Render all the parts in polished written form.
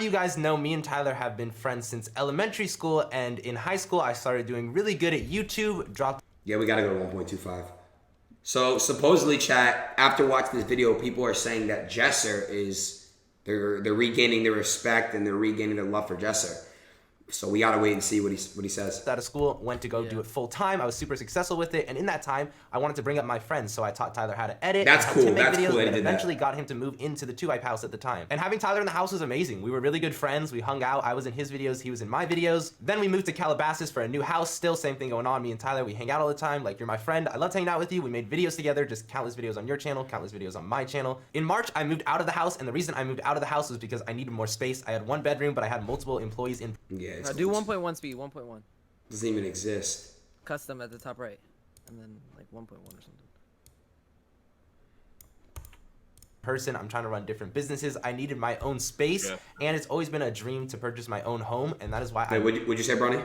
You guys know me and Tyler have been friends since elementary school, and in high school I started doing really good at YouTube. Yeah, we gotta go to 1.25. So supposedly, chat, after watching this video, people are saying that Jesser is they're regaining their respect and they're regaining their love for Jesser. So we gotta wait and see what he says. Out of school, went to go do it full time. I was super successful with it, and in that time, I wanted to bring up my friends, so I taught Tyler how to edit. That's cool. That's videos, cool. And eventually got him to move into the 2-Hype house at the time. And having Tyler in the house was amazing. We were really good friends. We hung out. I was in his videos. He was in my videos. Then we moved to Calabasas for a new house. Still same thing going on. Me and Tyler, we hang out all the time. Like, you're my friend. I loved hanging out with you. We made videos together. Just countless videos on your channel, countless videos on my channel. In March, I moved out of the house, and the reason I moved out of the house was because I needed more space. I had 1 bedroom, but I had multiple employees in. Yeah. Do 1.1 speed. 1.1. Doesn't even exist. Custom at the top right, and then like 1.1 or something. I'm trying to run different businesses. I needed my own space, and it's always been a dream to purchase my own home, and that is why would you say, Bronny?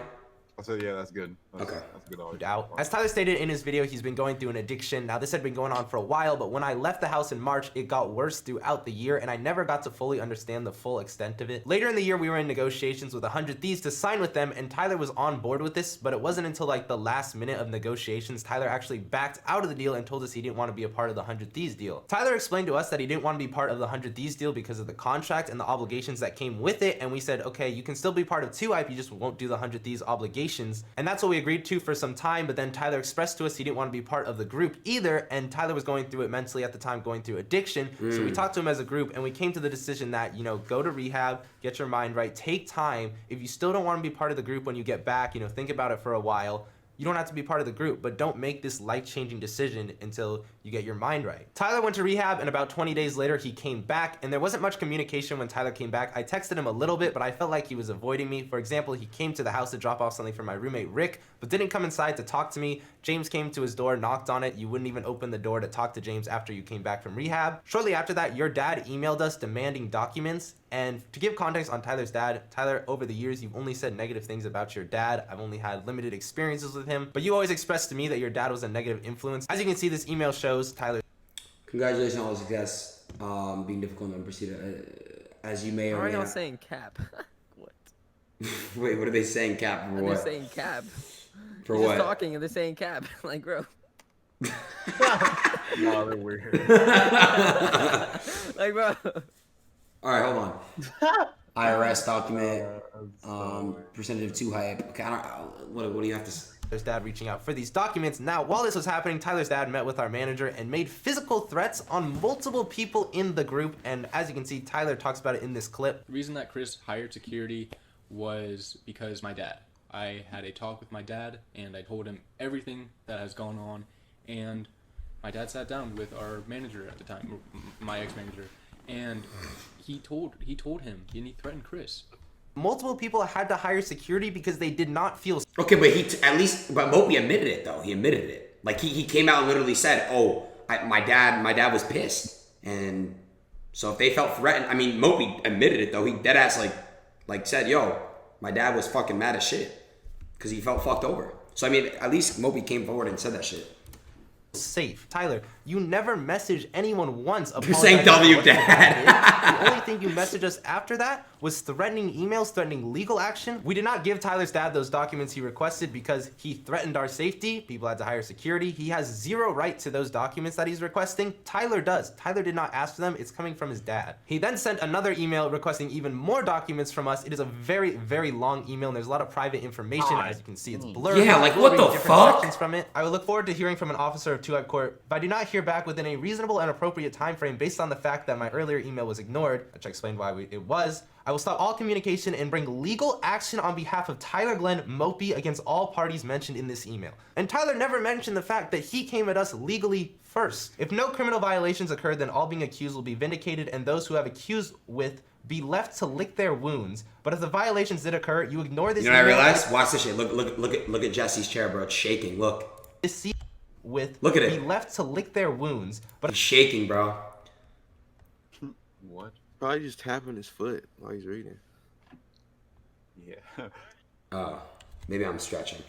I said, yeah, that's good. That's good. As Tyler stated in his video, he's been going through an addiction. Now, this had been going on for a while, but when I left the house in March, it got worse throughout the year, and I never got to fully understand the full extent of it. Later in the year, we were in negotiations with 100 Thieves to sign with them, and Tyler was on board with this, but it wasn't until like the last minute of negotiations, Tyler actually backed out of the deal and told us he didn't want to be a part of the 100 Thieves deal. Tyler explained to us that he didn't want to be part of the 100 Thieves deal because of the contract and the obligations that came with it, and we said, okay, you can still be part of 2-Hype, you just won't do the 100 Thieves obligations, and that's what we agreed to for some time. But then Tyler expressed to us he didn't want to be part of the group either, and Tyler was going through it mentally at the time, going through addiction. So we talked to him as a group, and we came to the decision that, you know, go to rehab, get your mind right, take time. If you still don't want to be part of the group when you get back, you know, think about it for a while. You don't have to be part of the group, but don't make this life-changing decision until you get your mind right. Tyler went to rehab, and about 20 days later, he came back, and there wasn't much communication when Tyler came back. I texted him a little bit, but I felt like he was avoiding me. For example, he came to the house to drop off something for my roommate, Rick, but didn't come inside to talk to me. James came to his door, knocked on it. You wouldn't even open the door to talk to James after you came back from rehab. Shortly after that, your dad emailed us demanding documents. And to give context on Tyler's dad, Tyler, over the years, you've only said negative things about your dad. I've only had limited experiences with him, but you always expressed to me that your dad was a negative influence. As you can see, this email shows Tyler. Congratulations on all the success. Being difficult and proceed as you may or may not. Why are y'all saying cap? What? Wait, what are they saying, cap? For what? They're saying cap. For You're what? just talking and they're saying cap. Like, bro. No, they're weird. Like, bro. All right, hold on. IRS document, percentage of 2-Hype. Okay, what do you have to say? Tyler's dad reaching out for these documents. Now, while this was happening, Tyler's dad met with our manager and made physical threats on multiple people in the group. And as you can see, Tyler talks about it in this clip. The reason that Chris hired security was because my dad. I had a talk with my dad, and I told him everything that has gone on. And my dad sat down with our manager at the time, my ex-manager, and he told him, and he threatened Chris. Multiple people had to hire security because they did not feel. Okay, but but Mopi admitted it though. He admitted it. Like he came out and literally said, "Oh, my dad was pissed," and so if they felt threatened, I mean, Mopi admitted it though. He deadass like said, "Yo, my dad was fucking mad as shit because he felt fucked over." So I mean, at least Mopi came forward and said that shit. Safe. Tyler, you never messaged anyone once. You're saying W, Dad. The only thing you messaged us after that was threatening emails, threatening legal action. We did not give Tyler's dad those documents he requested because he threatened our safety. People had to hire security. He has zero right to those documents that he's requesting. Tyler does. Tyler did not ask for them. It's coming from his dad. He then sent another email requesting even more documents from us. It is a very, very long email, and there's a lot of private information. As you can see, it's blurred. Yeah, like what the fuck? From it. I would look forward to hearing from an officer of 2-Hype Court. If I do not hear back within a reasonable and appropriate time frame based on the fact that my earlier email was ignored, which I explained why it was, I will stop all communication and bring legal action on behalf of Tyler Glenn Mopi against all parties mentioned in this email. And Tyler never mentioned the fact that he came at us legally first. If no criminal violations occurred, then all being accused will be vindicated and those who have accused with be left to lick their wounds. But if the violations did occur, you ignore this. You know what I realized? Watch this shit. Look at Jesse's chair, bro. It's shaking. Look. Look at it. Be left to lick their wounds. But he's shaking, bro. What? Probably just tapping his foot while he's reading. Yeah. Maybe I'm stretching.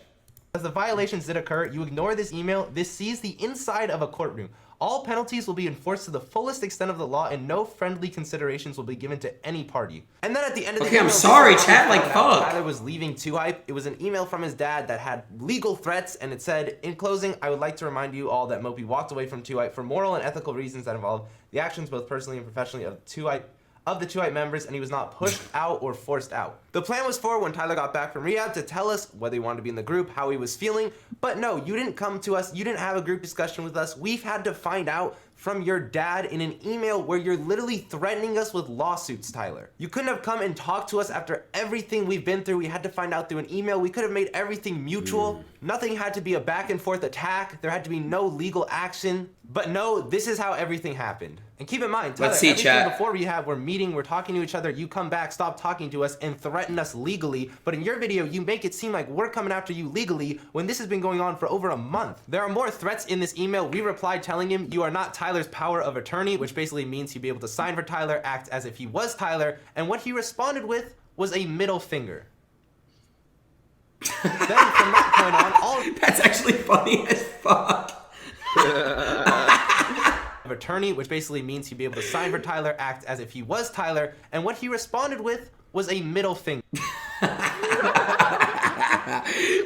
As the violations did occur, you ignore this email, this sees the inside of a courtroom. All penalties will be enforced to the fullest extent of the law and no friendly considerations will be given to any party. And then at the end of the email, I'm sorry, chat, like, fuck. Tyler was leaving 2Hype. It was an email from his dad that had legal threats and it said, in closing, I would like to remind you all that Mopi walked away from 2Hype for moral and ethical reasons that involve the actions both personally and professionally of the 2Hype members, and he was not pushed out or forced out. The plan was for when Tyler got back from rehab to tell us whether he wanted to be in the group, how he was feeling, but no, you didn't come to us, you didn't have a group discussion with us. We've had to find out from your dad in an email where you're literally threatening us with lawsuits, Tyler. You couldn't have come and talked to us after everything we've been through. We had to find out through an email. We could have made everything mutual. Nothing had to be a back and forth attack. There had to be no legal action. But no, this is how everything happened. And keep in mind, Tyler, Let's see, everything chat. before rehab, we're meeting, we're talking to each other, you come back, stop talking to us, and threaten us legally. But in your video, you make it seem like we're coming after you legally when this has been going on for over a month. There are more threats in this email. We replied telling him, you are not Tyler's power of attorney, which basically means he'd be able to sign for Tyler, act as if he was Tyler, and what he responded with was a middle finger. Then from that point on, all That's actually funny as fuck. of attorney, which basically means he'd be able to sign for Tyler, act as if he was Tyler, and what he responded with was a middle finger.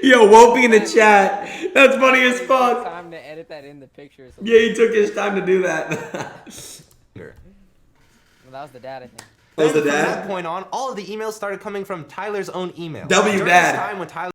Yo, Mopi in the chat. That's funny as fuck. Time to edit that in the picture. So Yeah, he took his time to do that. well, that was the dad, I think. That was the Then from dad? that point on, all of the emails started coming from Tyler's own email. W During dad. this time when Tyler